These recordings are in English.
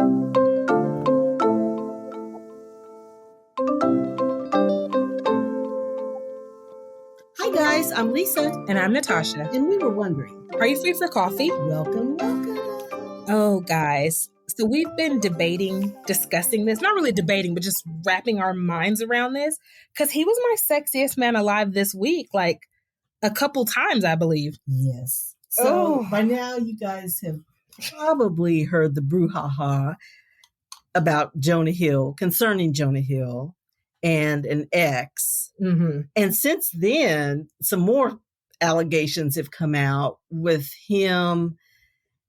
Hi guys, I'm Lisa. And I'm Natasha. And we were wondering, are you free for coffee? Welcome. Oh, guys. So we've been discussing this, not really debating, but just wrapping our minds around this. Because he was my sexiest man alive this week, like a couple times, I believe. Yes. So by now you guys have probably heard the brouhaha about concerning Jonah Hill and an ex. Mm-hmm. And since then, some more allegations have come out with him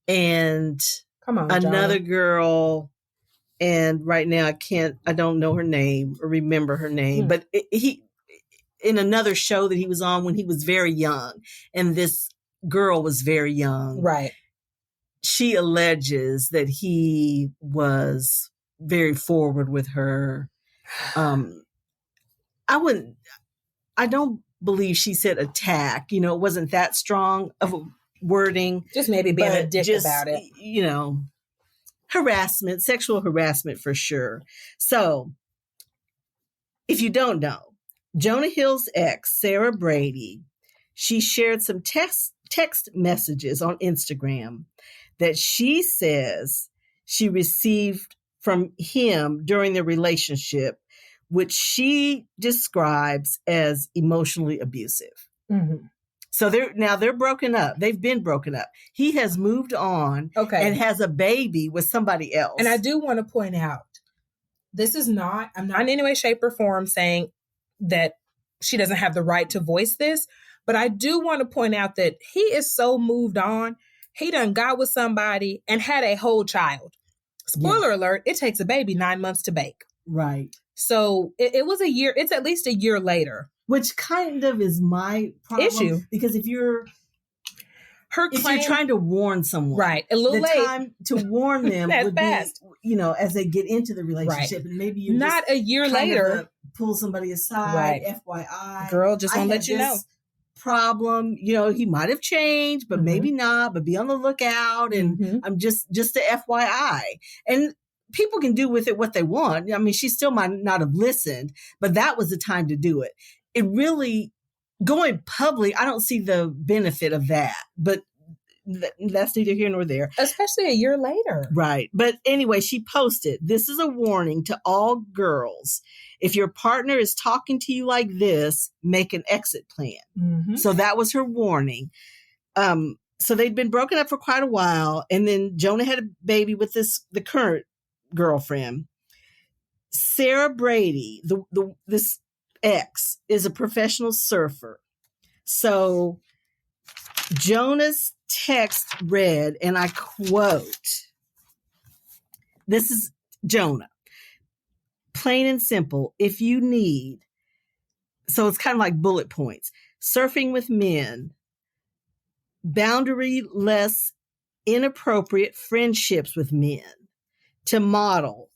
and another girl. And right now I don't know her name or remember her name, but he, in another show that he was on when he was very young, and this girl was very young. Right. She alleges that he was very forward with her. I don't believe she said attack. It wasn't that strong of a wording. Just maybe being a dick about it. Harassment, sexual harassment for sure. So, if you don't know, Jonah Hill's ex, Sarah Brady, she shared some text messages on Instagram that she says she received from him during the relationship, which she describes as emotionally abusive. Mm-hmm. So they're broken up. They've been broken up. He has moved on and has a baby with somebody else. And I do want to point out, I'm not in any way, shape, or form saying that she doesn't have the right to voice this, but I do want to point out that he is so moved on. He done got with somebody and had a whole child. Spoiler alert, it takes a baby 9 months to bake. Right. So it was a year, it's at least a year later. Which kind of is my issue. Because if you're trying to warn someone, right, a little late. Time to warn them would fast. Be, as they get into the relationship, right. And maybe you're not a year later. Pull somebody aside, right. FYI, girl, just want to let you know. Problem, he might have changed, but maybe not. But be on the lookout, and I'm just a FYI, and people can do with it what they want. I mean, she still might not have listened, but that was the time to do it. It really, going public, I don't see the benefit of that, but that's neither here nor there. Especially a year later. Right. But anyway, she posted, "This is a warning to all girls. If your partner is talking to you like this, make an exit plan." Mm-hmm. So that was her warning. So they'd been broken up for quite a while. And then Jonah had a baby with the current girlfriend. Sarah Brady, this ex, is a professional surfer. So Jonah's text read, and I quote, this is Jonah. "Plain and simple, if you need," so it's kind of like bullet points, "surfing with men, boundary-less, inappropriate friendships with men, to model,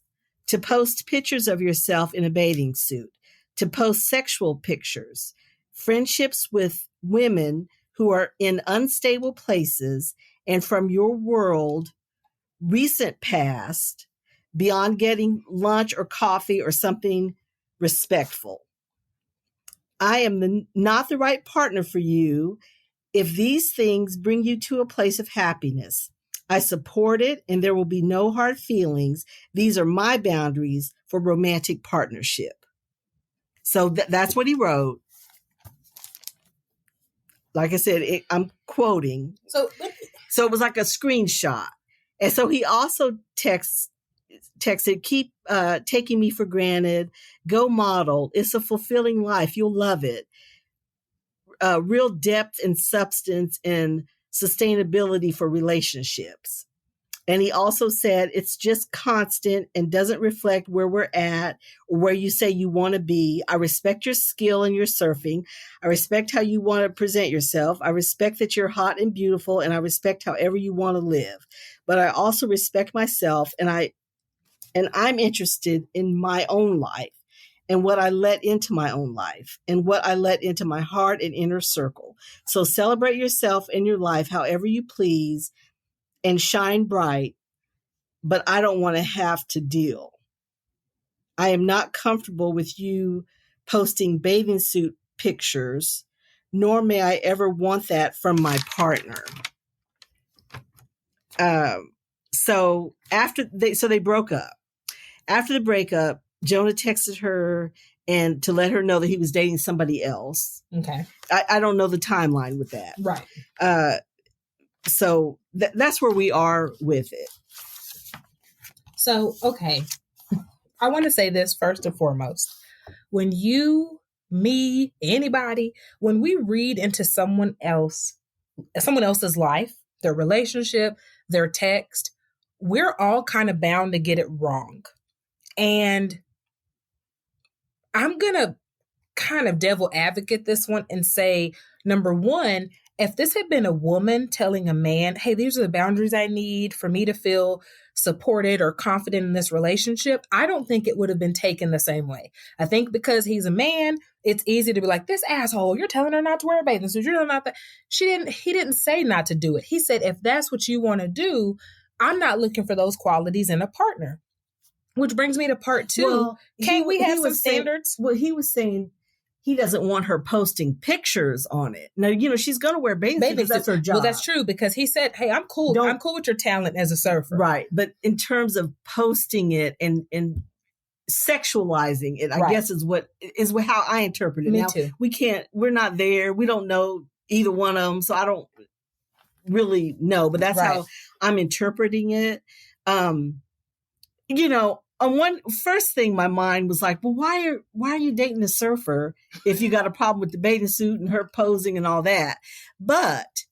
to post pictures of yourself in a bathing suit, to post sexual pictures, friendships with women who are in unstable places, and from your world, recent past, beyond getting lunch or coffee or something respectful. I am not the right partner for you if these things bring you to a place of happiness. I support it, and there will be no hard feelings. These are my boundaries for romantic partnership." So that's what he wrote. Like I said, I'm quoting. So it was like a screenshot. And so he also texted, "Keep taking me for granted. Go model. It's a fulfilling life. You'll love it. Real depth and substance and sustainability for relationships." And he also said, "It's just constant and doesn't reflect where we're at or where you say you want to be. I respect your skill in your surfing. I respect how you want to present yourself. I respect that you're hot and beautiful, and I respect however you want to live. But I also respect myself, and I'm interested in my own life and what I let into my own life and what I let into my heart and inner circle. So celebrate yourself and your life however you please and shine bright. but I don't want to have to deal. I am not comfortable with you posting bathing suit pictures, nor may I ever want that from my partner. So they broke up. After the breakup, Jonah texted her and to let her know that he was dating somebody else. Okay. I don't know the timeline with that. Right. So that's where we are with it. So, okay. I want to say this first and foremost. When you, me, anybody, when we read into someone else's life, their relationship, their text, we're all kind of bound to get it wrong. And I'm going to kind of devil advocate this one and say, number one, if this had been a woman telling a man, hey, these are the boundaries I need for me to feel supported or confident in this relationship, I don't think it would have been taken the same way. I think because he's a man, it's easy to be like, this asshole, you're telling her not to wear a bathing suit. You're not that. He didn't say not to do it. He said, if that's what you want to do, I'm not looking for those qualities in a partner. Which brings me to part two. Well, Can't we have some standards? He was saying he doesn't want her posting pictures on it. Now, she's going to wear bathing suits. That's her job. Well, that's true because he said, hey, I'm cool. I'm cool with your talent as a surfer. Right. But in terms of posting it and sexualizing it, I guess is how I interpret it. Me now, too. We're not there. We don't know either one of them. So I don't really know, but that's how I'm interpreting it. On one first thing, my mind was like, well, why are you dating a surfer if you got a problem with the bathing suit and her posing and all that? But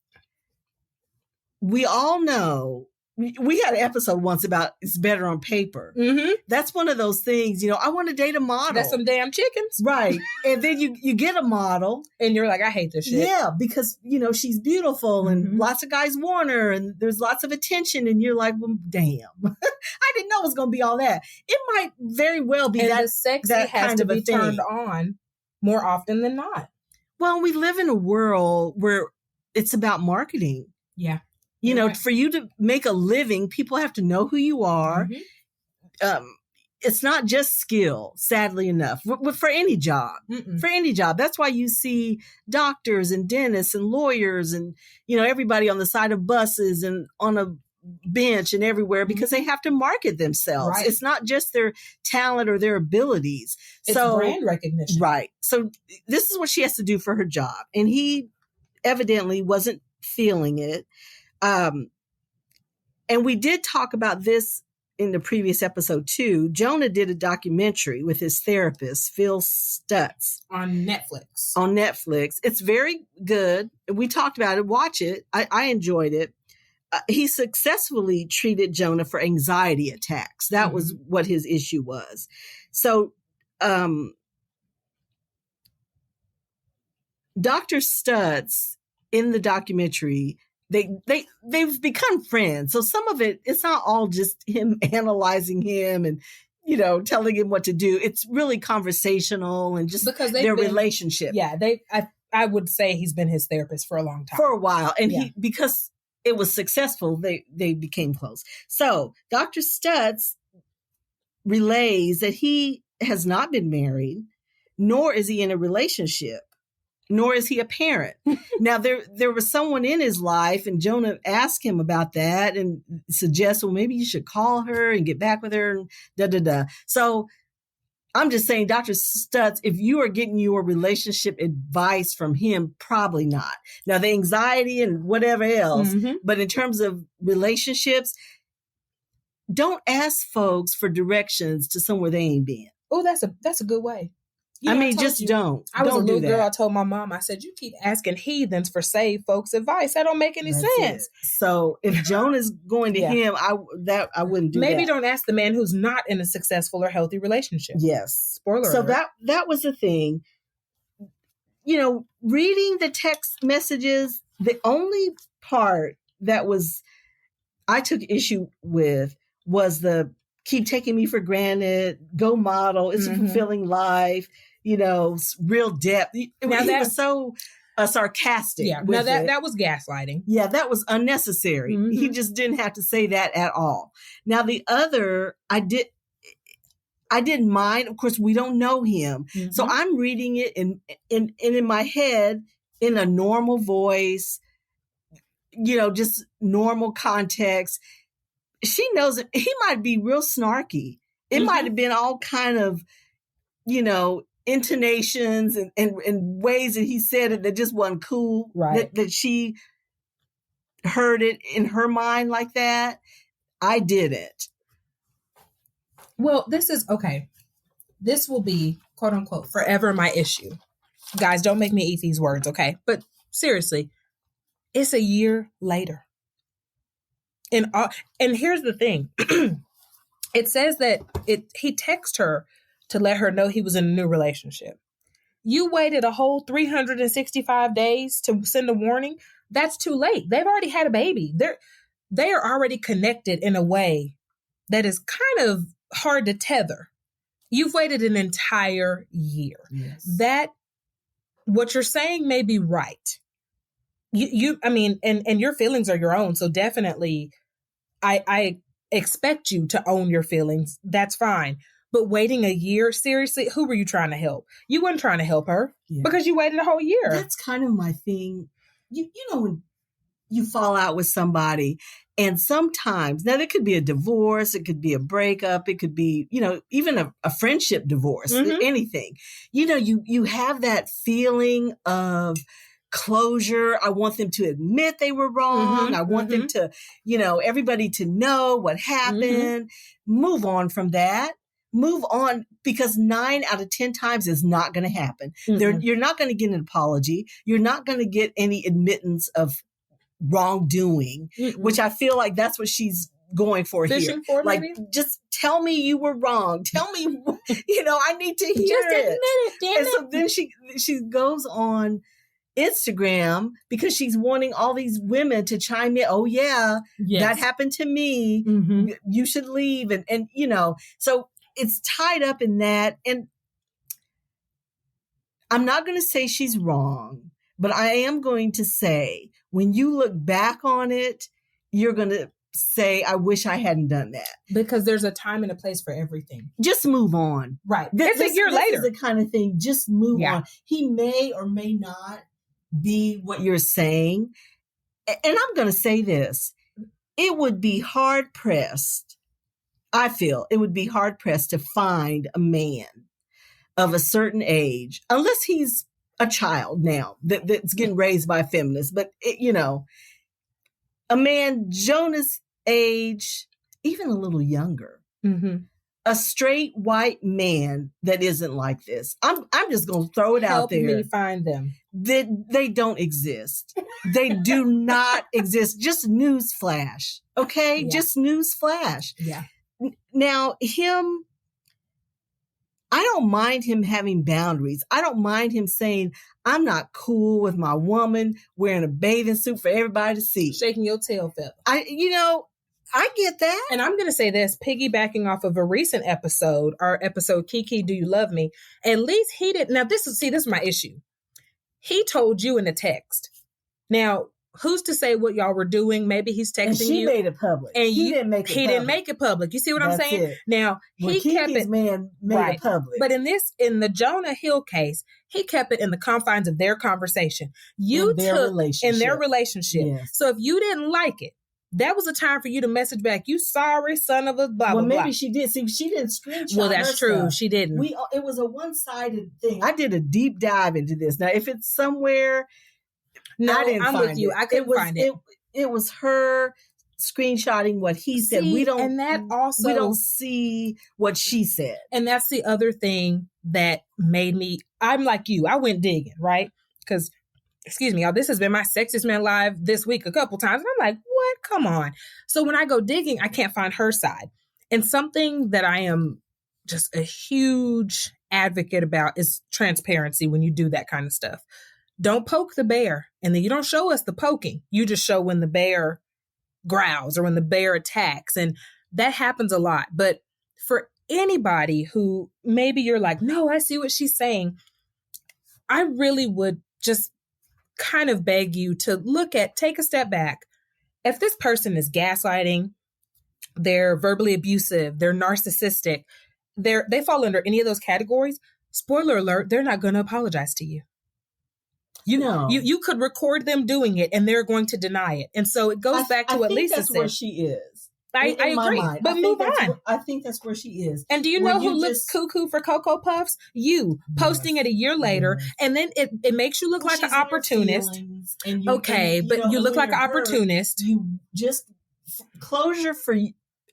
we all know, we had an episode once about it's better on paper. Mm-hmm. That's one of those things, I want to date a model. That's some damn chickens. Right. And then you get a model. And you're like, I hate this shit. Yeah, because, she's beautiful and lots of guys want her and there's lots of attention. And you're like, well, damn, I didn't know it was going to be all that. It might very well be and the sexy that has kind to of a be thing. Turned on more often than not. Well, we live in a world where it's about marketing. Yeah. For you to make a living, people have to know who you are. Mm-hmm. It's not just skill, sadly enough, for any job. Mm-mm. For any job. That's why you see doctors and dentists and lawyers and, everybody on the side of buses and on a bench and everywhere because they have to market themselves. Right. It's not just their talent or their abilities. It's brand recognition. Right. So this is what she has to do for her job. And he evidently wasn't feeling it. And we did talk about this in the previous episode too. Jonah did a documentary with his therapist, Phil Stutz. On Netflix. It's very good. We talked about it. Watch it. I enjoyed it. He successfully treated Jonah for anxiety attacks. That was what his issue was. So, Dr. Stutz in the documentary, they've become friends. So some of it's not all just him analyzing him and, telling him what to do. It's really conversational and just because their relationship. Yeah. I would say he's been his therapist for a long time. For a while. And because it was successful, they became close. So Dr. Stutz relays that he has not been married, nor is he in a relationship. Nor is he a parent. Now, there was someone in his life, and Jonah asked him about that and suggested, well, maybe you should call her and get back with her and da-da-da. So I'm just saying, Dr. Stutz, if you are getting your relationship advice from him, probably not. Now, the anxiety and whatever else, but in terms of relationships, don't ask folks for directions to somewhere they ain't been. Oh, that's a good way. Don't. I was a little girl. I told my mom, I said, you keep asking heathens for saved folks advice. That don't make any sense. So if Jonah's going to him, I wouldn't do that. Maybe don't ask the man who's not in a successful or healthy relationship. Yes. Spoiler So alert. that was the thing. Reading the text messages, the only part that I took issue with was the keep taking me for granted, go model, it's a fulfilling life, real depth. He was so sarcastic. Yeah, now that was gaslighting. Yeah, that was unnecessary. Mm-hmm. He just didn't have to say that at all. Now the other, I didn't mind. Of course, we don't know him, Mm-hmm. so I'm reading it in my head in a normal voice, just normal context. She knows it. He might be real snarky. It Mm-hmm. might have been all kind of, intonations and ways that he said it that just wasn't cool. Right. That she heard it in her mind like that. I didn't. Well, this is okay. This will be, quote unquote, forever my issue. Guys, don't make me eat these words, okay? But seriously, it's a year later. And here's the thing. It says that he texted her to let her know he was in a new relationship. You waited a whole 365 days to send a warning. That's too late. They've already had a baby. They are already connected in a way that is kind of hard to tether. You've waited an entire year. Yes. That what you're saying may be right. I mean, and your feelings are your own. So definitely I expect you to own your feelings. That's fine. But waiting a year, seriously, who were you trying to help? You weren't trying to help her because you waited a whole year. That's kind of my thing. You know, when you fall out with somebody, and sometimes, now there could be a divorce, it could be a breakup, it could be, even a friendship divorce, anything. You have that feeling of closure. I want them to admit they were wrong. I want them to, everybody to know what happened. Move on from that. Move on, because 9 out of 10 times is not going to happen. You're not going to get an apology. You're not going to get any admittance of wrongdoing, which I feel like that's what she's going for Fishing here. For, like, maybe? Just tell me you were wrong. Tell me, I need to hear just it. Admit it, damn and so then she goes on Instagram because she's wanting all these women to chime in. Oh yeah, that happened to me. You should leave. And so it's tied up in that. And I'm not going to say she's wrong, but I am going to say, when you look back on it, you're going to say, I wish I hadn't done that. Because there's a time and a place for everything. Just move on. Right. It's a year later. This is the kind of thing, just move on. He may or may not be what you're saying. And I'm going to say this. It would be hard pressed. I feel it would be hard pressed to find a man of a certain age, unless he's a child now that's getting raised by a feminist. But, a man Jonah's age, even a little younger, a straight white man that isn't like this. I'm just going to throw it out there. Help me find them. They don't exist. They do not exist. Just news flash. Okay. Yeah. Just news flash. Yeah. Now I don't mind him having boundaries. I don't mind him saying, I'm not cool with my woman wearing a bathing suit for everybody to see. Shaking your tail feather. I get that. And I'm going to say this, piggybacking off of a recent episode, our episode, Kiki, Do You Love Me? At least he didn't. Now, this is my issue. He told you in a text. Now, who's to say what y'all were doing? Maybe he's texting and she you. made it public. And he didn't make it public. You see what I'm saying? It. Now, he kept it. Man made it public. But in the Jonah Hill case, he kept it in the confines of their conversation. In their relationship. Yes. So if you didn't like it, that was a time for you to message back, you sorry, son of a blah, blah, blah. Well, maybe she did. See, she didn't screenshot. Well, that's true. Stuff. She didn't. It was a one-sided thing. I did a deep dive into this. Now, if it's somewhere... No, I'm with you. I couldn't find it. It was her screenshotting what he said. We don't see what she said. And that's the other thing that made me, I'm like you, I went digging, right? Because, excuse me, y'all, this has been my Sexiest Man Live this week a couple times. And I'm like, what? Come on. So when I go digging, I can't find her side. And something that I am just a huge advocate about is transparency when you do that kind of stuff. Don't poke the bear. And then you don't show us the poking. You just show when the bear growls or when the bear attacks. And that happens a lot. But for anybody who maybe you're like, no, I see what she's saying. I really would just kind of beg you to take a step back. If this person is gaslighting, they're verbally abusive, they're narcissistic, they fall under any of those categories, spoiler alert, they're not going to apologize to you. You could record them doing it and they're going to deny it. And so it goes back to what Lisa said. That's where she is. I agree. But move on. I think that's where she is. And do you know who looks cuckoo for Cocoa Puffs? You posting it a year later. And then it makes you look like an opportunist. But you look like an opportunist. You just, closure for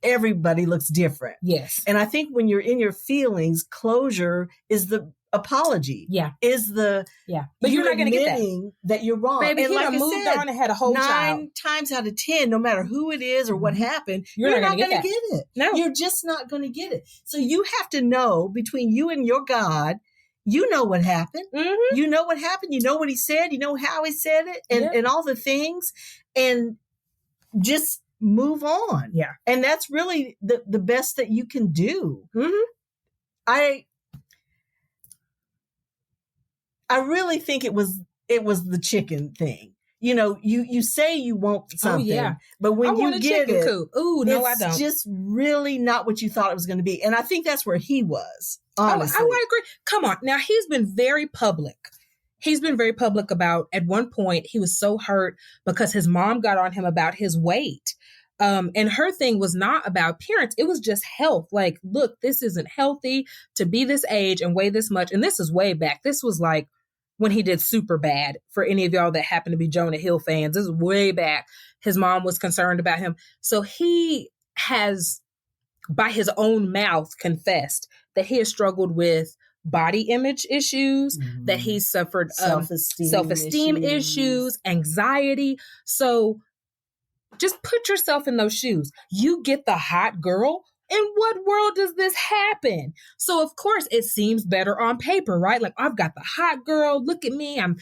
everybody looks different. Yes. And I think when you're in your feelings, closure is the apology. Yeah. But you're not going to get that you're wrong. Baby, and he moved on and had a whole 9 times out of 10, no matter who it is or what happened, you're not going to get it. No. You're just not going to get it. So you have to know, between you and your God, you know what happened. Mm-hmm. You know what happened. You know what he said. You know how he said it and all the things. And just move on. Yeah. And that's really the best that you can do. Mm-hmm. I really think it was the chicken thing. You say you want something, but when you get it, ooh, no, I don't. It's just really not what you thought it was going to be. And I think that's where he was, honestly. I agree. Come on. Now, he's been very public. About, at one point, he was so hurt because his mom got on him about his weight. And her thing was not about appearance. It was just health. Like, look, this isn't healthy to be this age and weigh this much. And this is way back. This was like when he did Super Bad. For any of y'all that happen to be Jonah Hill fans, this is way back. His mom was concerned about him. So he has, by his own mouth, confessed that he has struggled with body image issues, that he's suffered self-esteem issues, anxiety. So just put yourself in those shoes. You get the hot girl. In what world does this happen? So of course it seems better on paper, right? Like, I've got the hot girl. Look at me. I'm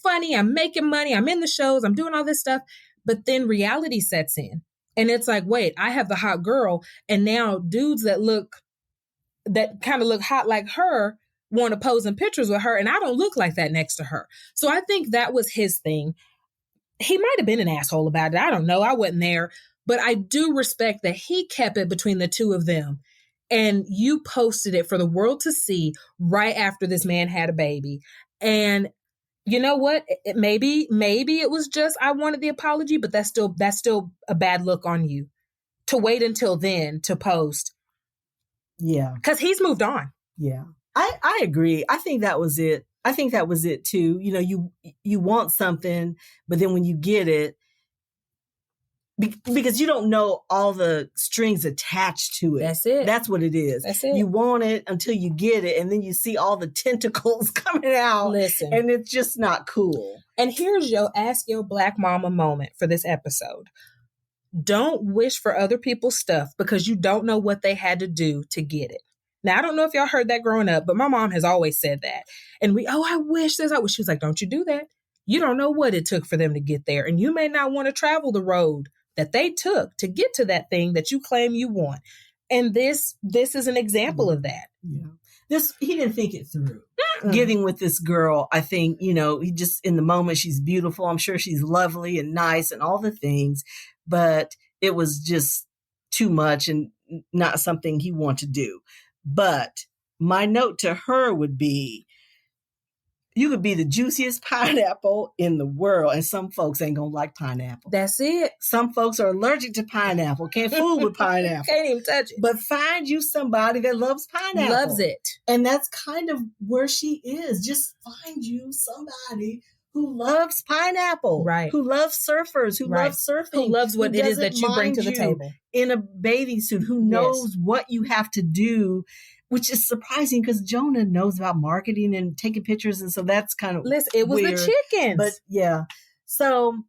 funny. I'm making money. I'm in the shows. I'm doing all this stuff. But then reality sets in, and it's like, wait, I have the hot girl, and now dudes that kind of look hot like her want to pose in pictures with her, and I don't look like that next to her. So I think that was his thing. He might have been an asshole about it. I don't know. I wasn't there. But I do respect that he kept it between the two of them. And you posted it for the world to see right after this man had a baby. And you know what? Maybe it was just, I wanted the apology, but that's still a bad look on you to wait until then to post. Yeah. Because he's moved on. Yeah. I agree. I think that was it. I think that was it too. You want something, but then when you get it, because you don't know all the strings attached to it. That's it. That's what it is. That's it. You want it until you get it, and then you see all the tentacles coming out. Listen. And it's just not cool. And here's your Ask Your Black Mama moment for this episode. Don't wish for other people's stuff because you don't know what they had to do to get it. Now, I don't know if y'all heard that growing up, but my mom has always said that. And I wish this. She was like, don't you do that. You don't know what it took for them to get there. And you may not want to travel the road that they took to get to that thing that you claim you want. And this is an example of that. Yeah. He didn't think it through. Getting with this girl, I think, he just, in the moment, she's beautiful. I'm sure she's lovely and nice and all the things, but it was just too much and not something he wanted to do. But my note to her would be, you could be the juiciest pineapple in the world, and some folks ain't gonna like pineapple. That's it. Some folks are allergic to pineapple, can't fool with pineapple. Can't even touch it. But find you somebody that loves pineapple. Loves it. And that's kind of where she is. Just find you somebody who loves pineapple. Right. Who loves surfers, who loves surfing. Who loves what it is that you bring to the table. In a bathing suit, who knows what you have to do. Which is surprising because Jonah knows about marketing and taking pictures. And so that's kind of it was weird. The chickens. But yeah. So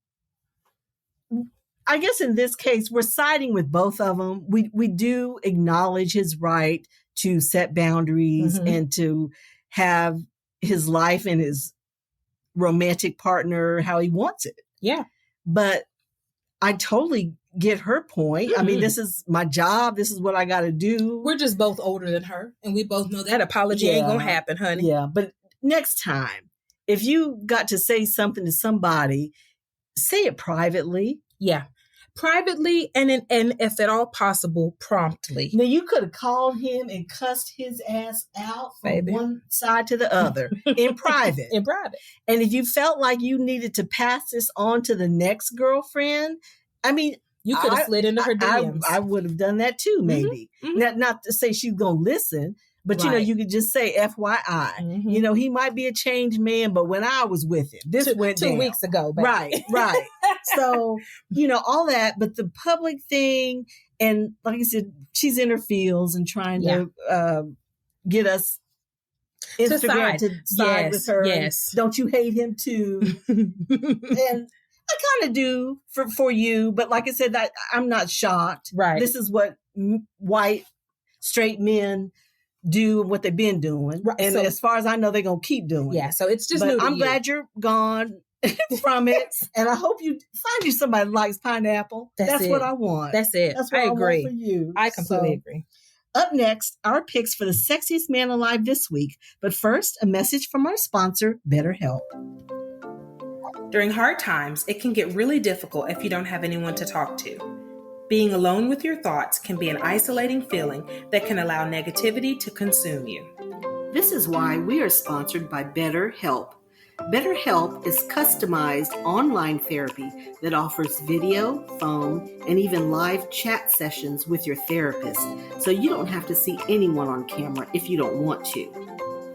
I guess in this case, we're siding with both of them. We do acknowledge his right to set boundaries and to have his life and his romantic partner how he wants it. Yeah. But I totally get her point. I mean, this is my job. This is what I got to do. We're just both older than her. And we both know that apology ain't going to happen, honey. Yeah. But next time, if you got to say something to somebody, say it privately. Yeah. Privately and if at all possible, promptly. Now, you could have called him and cussed his ass out from one side to the other in private. In private. And if you felt like you needed to pass this on to the next girlfriend, I mean, you could have slid into her DMs. I would have done that too, maybe. Not to say she's going to listen, but, you could just say FYI. He might be a changed man, but when I was with him, this went down 2 weeks ago. Baby. Right. So, all that, but the public thing, and like I said, she's in her fields and trying to get us Instagram to side with her. Yes. Don't you hate him too? And I kind of do for you, but like I said, I'm not shocked. Right. This is what white straight men do and what they've been doing. Right. And so, as far as I know, they're going to keep doing it. Yeah, so it's just I'm glad you're gone from it. And I hope you find you somebody who likes pineapple. That's what I want. That's it. That's what I agree. Want for you. I completely agree. Up next, our picks for the sexiest man alive this week. But first, a message from our sponsor, BetterHelp. During hard times, it can get really difficult if you don't have anyone to talk to. Being alone with your thoughts can be an isolating feeling that can allow negativity to consume you. This is why we are sponsored by BetterHelp. BetterHelp is customized online therapy that offers video, phone, and even live chat sessions with your therapist, so you don't have to see anyone on camera if you don't want to.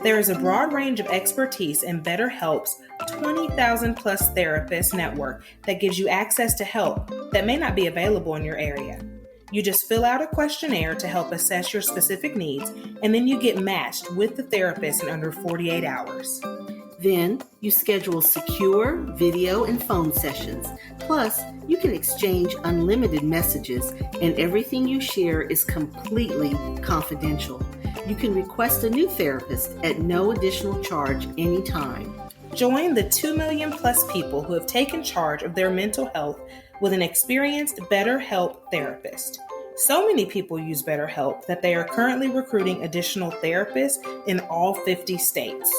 There is a broad range of expertise in BetterHelp's 20,000 plus therapist network that gives you access to help that may not be available in your area. You just fill out a questionnaire to help assess your specific needs, and then you get matched with the therapist in under 48 hours. Then you schedule secure video and phone sessions. Plus, you can exchange unlimited messages, and everything you share is completely confidential. You can request a new therapist at no additional charge anytime. Join the 2 million plus people who have taken charge of their mental health with an experienced BetterHelp therapist. So many people use BetterHelp that they are currently recruiting additional therapists in all 50 states.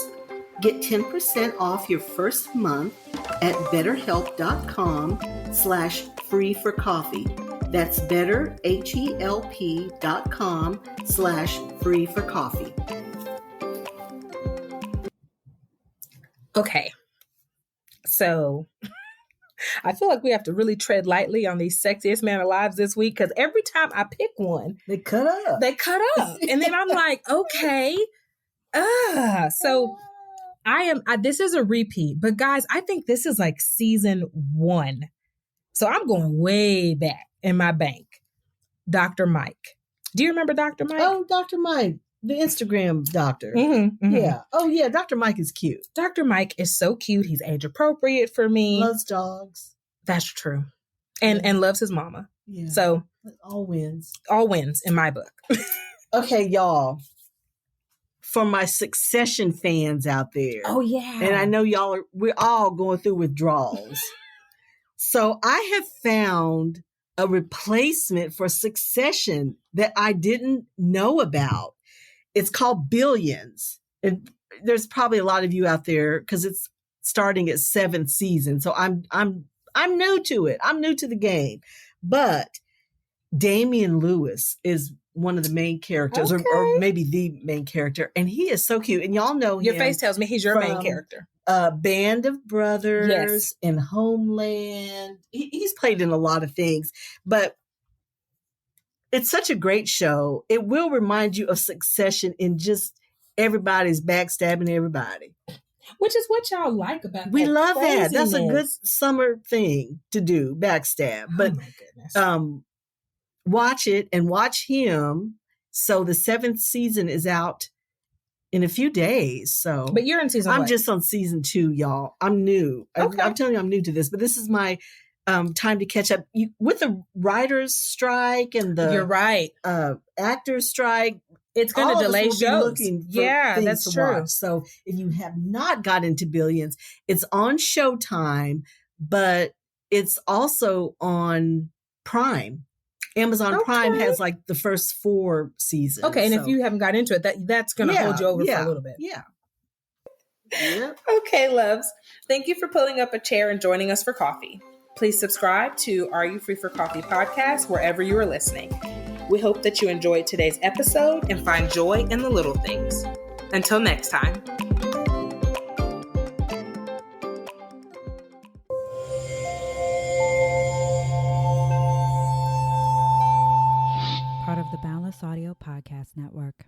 Get 10% off your first month at betterhelp.com/free-for-coffee. That's betterhelp.com/free-for-coffee. Okay. So I feel like we have to really tread lightly on these sexiest man alive this week, because every time I pick one, they cut up. And then I'm like, okay. So this is a repeat, but guys, I think this is like season 1. So I'm going way back in my bank. Dr. Mike. Do you remember Dr. Mike? Oh, Dr. Mike. The Instagram doctor. Yeah. Oh, yeah. Dr. Mike is cute. Dr. Mike is so cute. He's age appropriate for me. Loves dogs. That's true. And loves his mama. Yeah. So all wins. All wins in my book. Okay, y'all. For my Succession fans out there. Oh, yeah. And I know we're all going through withdrawals. So I have found a replacement for Succession that I didn't know about. It's called Billions. And there's probably a lot of you out there because it's starting its 7th season. So I'm new to it. I'm new to the game. But Damian Lewis is one of the main characters, or maybe the main character. And he is so cute. And y'all know your face tells me he's your main character. Band of Brothers and Homeland. He's played in a lot of things. But it's such a great show. It will remind you of Succession in just everybody's backstabbing everybody. Which is what y'all like about it. We love that. That's a good summer thing to do, backstab. But oh my goodness. Watch it and watch him. So the 7th season is out in a few days. So, but you're in season I'm what? just on season 2, y'all. I'm new. Okay. I'm telling you, I'm new to this, but this is my time to catch up with the writers' strike and the you're right actors' strike. It's going to delay shows. Yeah, that's true. Watch. So if you have not got into Billions, it's on Showtime, but it's also on Prime. Amazon Prime has like the first 4 seasons. Okay, and if you haven't got into it, that's going to hold you over for a little bit. Yeah. Yep. Okay, loves. Thank you for pulling up a chair and joining us for coffee. Please subscribe to Are You Free for Coffee podcast wherever you are listening. We hope that you enjoyed today's episode and find joy in the little things. Until next time. Part of the Boundless Audio Podcast Network.